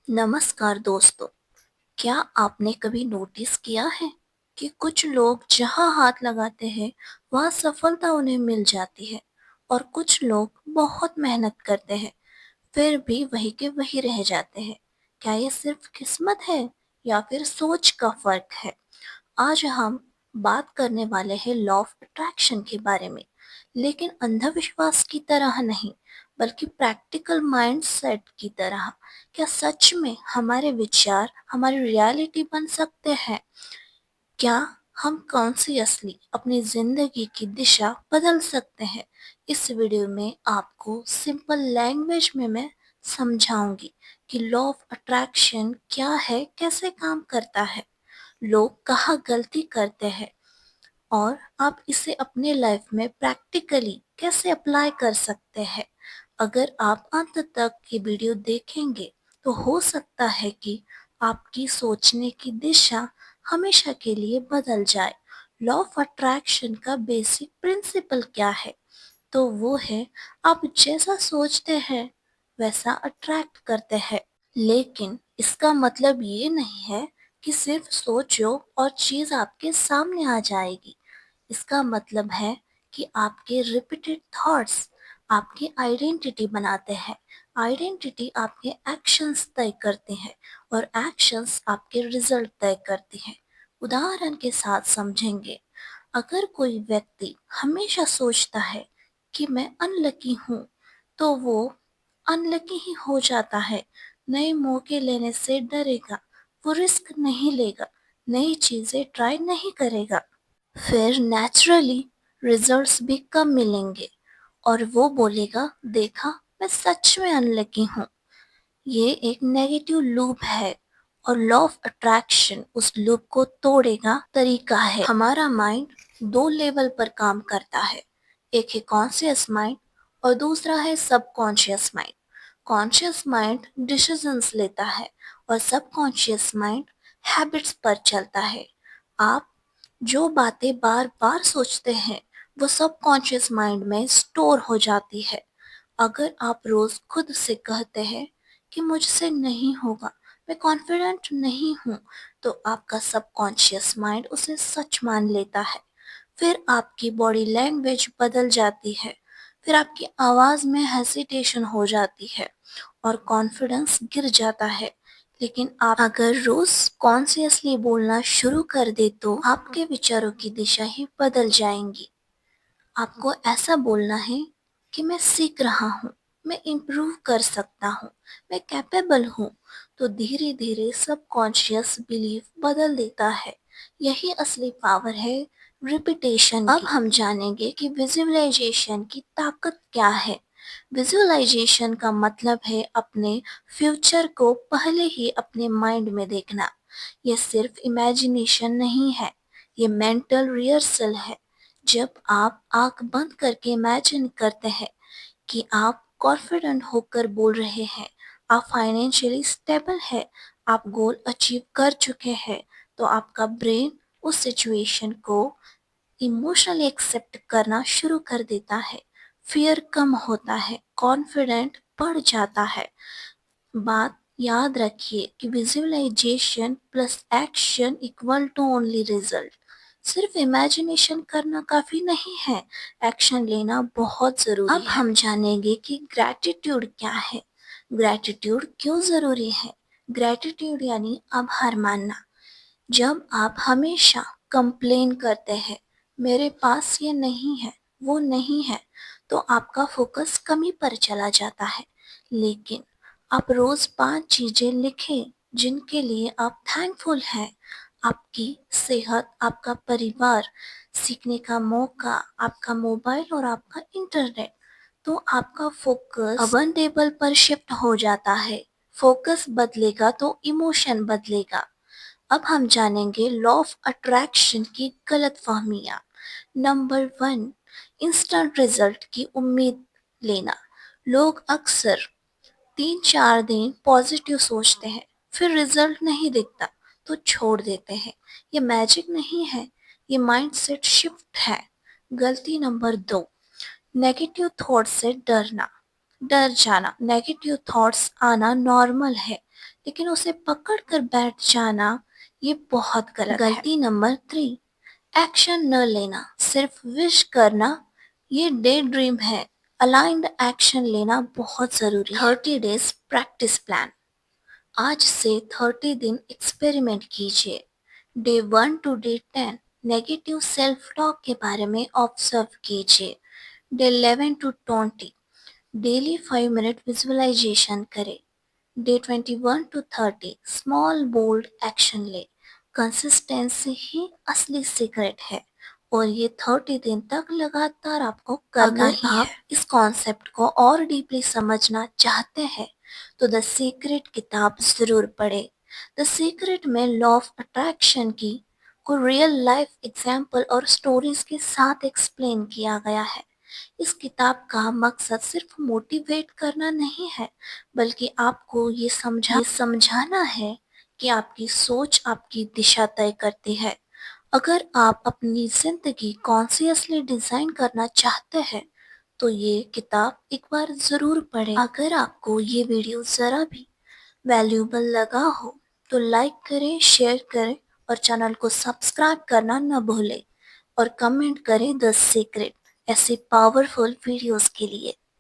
नमस्कार दोस्तों। क्या आपने कभी नोटिस किया है कि कुछ लोग जहां हाथ लगाते हैं वहां सफलता उन्हें मिल जाती है और कुछ लोग बहुत मेहनत करते हैं फिर भी वही के वही रह जाते हैं। क्या ये सिर्फ किस्मत है या फिर सोच का फर्क है? आज हम बात करने वाले हैं लॉ ऑफ अट्रैक्शन के बारे में, लेकिन अंधविश्वास की तरह नहीं, बल्कि प्रैक्टिकल माइंडसेट की तरह। क्या सच में हमारे विचार हमारी रियलिटी बन सकते हैं? क्या हम कॉन्शियसली अपनी जिंदगी की दिशा बदल सकते हैं? इस वीडियो में आपको सिंपल लैंग्वेज में मैं समझाऊंगी कि लॉ ऑफ अट्रैक्शन क्या है, कैसे काम करता है, लोग कहाँ गलती करते हैं और आप इसे अपने लाइफ में प्रैक्टिकली कैसे अप्लाई कर सकते हैं। अगर आप अंत तक ये वीडियो देखेंगे तो हो सकता है कि आपकी सोचने की दिशा हमेशा के लिए बदल जाए। लॉ ऑफ अट्रैक्शन का बेसिक प्रिंसिपल क्या है? तो वो है, आप जैसा सोचते हैं वैसा अट्रैक्ट करते हैं। लेकिन इसका मतलब ये नहीं है कि सिर्फ सोचो और चीज आपके सामने आ जाएगी। इसका मतलब है कि आपके रिपीटेड थॉट्स आपकी आइडेंटिटी बनाते हैं। आइडेंटिटी आपके एक्शंस तय करते हैं और एक्शंस आपके रिजल्ट तय करते हैं। उदाहरण के साथ समझेंगे। अगर कोई व्यक्ति हमेशा सोचता है कि मैं अनलकी हूँ, तो वो अनलकी ही हो जाता है। नए मौके लेने से डरेगा, वो रिस्क नहीं लेगा, नई चीजें ट्राई नहीं करेगा, फिर नेचुरली रिजल्ट्स भी कम मिलेंगे और वो बोलेगा, देखा, मैं सच में अनलकी हूँ। ये एक नेगेटिव लूप है और लॉ ऑफ अट्रैक्शन उस लूप को तोड़ेगा तरीका है। हमारा माइंड दो लेवल पर काम करता है। एक है कॉन्शियस माइंड और दूसरा है subconscious mind. Conscious mind decisions लेता है और सबकॉन्शियस माइंड हैबिट्स पर चलता है। आप जो बातें बार बार सोचते हैं वो सबकॉन्शियस माइंड में स्टोर हो जाती है। अगर आप रोज खुद से कहते हैं कि मुझसे नहीं होगा, मैं कॉन्फिडेंट नहीं हूँ, तो आपका सबकॉन्शियस माइंड उसे सच मान लेता है। फिर आपकी बॉडी लैंग्वेज बदल जाती है, फिर आपकी आवाज में हेसिटेशन हो जाती है और कॉन्फिडेंस गिर जाता है। लेकिन आप अगर रोज कॉन्शियसली बोलना शुरू कर दे तो आपके विचारों की दिशा ही बदल जाएंगी। आपको ऐसा बोलना है कि मैं सीख रहा हूँ, मैं इम्प्रूव कर सकता हूँ, मैं कैपेबल हूँ। तो धीरे धीरे सबकॉन्शियस बिलीफ बदल देता है। यही असली पावर है रिपीटेशन की। अब हम जानेंगे कि विजुअलाइजेशन की ताकत क्या है। विजुअलाइजेशन का मतलब है अपने फ्यूचर को पहले ही अपने माइंड में देखना। यह सिर्फ इमेजिनेशन नहीं है, ये मेंटल रिहर्सल है। जब आप आंख बंद करके इमेजिन करते हैं कि आप कॉन्फिडेंट होकर बोल रहे हैं, आप फाइनेंशियली स्टेबल है, आप गोल अचीव कर चुके हैं, तो आपका ब्रेन उस सिचुएशन को इमोशनली एक्सेप्ट करना शुरू कर देता है। फियर कम होता है, कॉन्फिडेंट बढ़ जाता है। बात याद रखिए कि visualisation plus action equal to only result. सिर्फ इमेजिनेशन करना काफी नहीं है, एक्शन लेना बहुत जरूरी है। अब हम जानेंगे कि ग्रैटिट्यूड क्या है, ग्रैटिट्यूड क्यों जरूरी है। ग्रैटिट्यूड यानी आभार मानना। जब आप हमेशा कंप्लेन करते हैं, मेरे पास ये नहीं है, वो नहीं है, तो आपका फोकस कमी पर चला जाता है। लेकिन आप रोज 5 चीजें लिखें जिनके लिए आप थैंकफुल हैं। आपकी सेहत, आपका परिवार, सीखने का मौका, आपका मोबाइल और आपका इंटरनेट। तो आपका फोकस अबंडेबल पर शिफ्ट हो जाता है। फोकस बदलेगा तो इमोशन बदलेगा। अब हम जानेंगे लॉ ऑफ अट्रैक्शन की गलत फहमियाँ। नंबर 1, इंस्टेंट रिजल्ट की उम्मीद लेना। लोग अक्सर 3-4 दिन पॉजिटिव सोचते हैं, फिर रिजल्ट नहीं दिखता तो छोड़ देते हैं। ये मैजिक नहीं है, ये माइंडसेट शिफ्ट है। गलती नंबर 2, नेगेटिव थॉट से डरना। डर जाना, नेगेटिव थॉट्स आना नॉर्मल है, लेकिन उसे पकड़ कर बैठ जाना ये बहुत गलत है। गलती नंबर 3, एक्शन न लेना, सिर्फ विश करना ये डे ड्रीम है। अलाइंड एक्शन लेना बहुत जरूरी है। 30 डेज प्रैक्टिस प्लान, आज से 30 दिन एक्सपेरिमेंट कीजिए। Day 1 to day 10 negative self talk के बारे में ऑब्जर्व कीजिए। Day 11 to 20 daily 5 minute visualisation करें। Day 21 to 30 small bold action ले। कंसिस्टेंसी ही असली सीक्रेट है और ये 30 दिन तक लगातार आपको करना ही है। आप इस कॉन्सेप्ट को और डीपली समझना चाहते हैं तो द सीक्रेट किताब जरूर पढ़ें। द सीक्रेट में लॉ ऑफ अट्रैक्शन की को रियल लाइफ एग्जाम्पल और स्टोरीज के साथ एक्सप्लेन किया गया है। इस किताब का मकसद सिर्फ मोटिवेट करना नहीं है, बल्कि आपको ये समझाना है कि आपकी सोच आपकी दिशा तय करती है। अगर आप अपनी जिंदगी कॉन्शियसली डिजाइन करना चाहते हैं तो ये किताब एक बार जरूर पढ़ें। अगर आपको ये वीडियो जरा भी वैल्यूएबल लगा हो तो लाइक करें, शेयर करें और चैनल को सब्सक्राइब करना न भूलें और कमेंट करें द सीक्रेट ऐसे पावरफुल वीडियोस के लिए।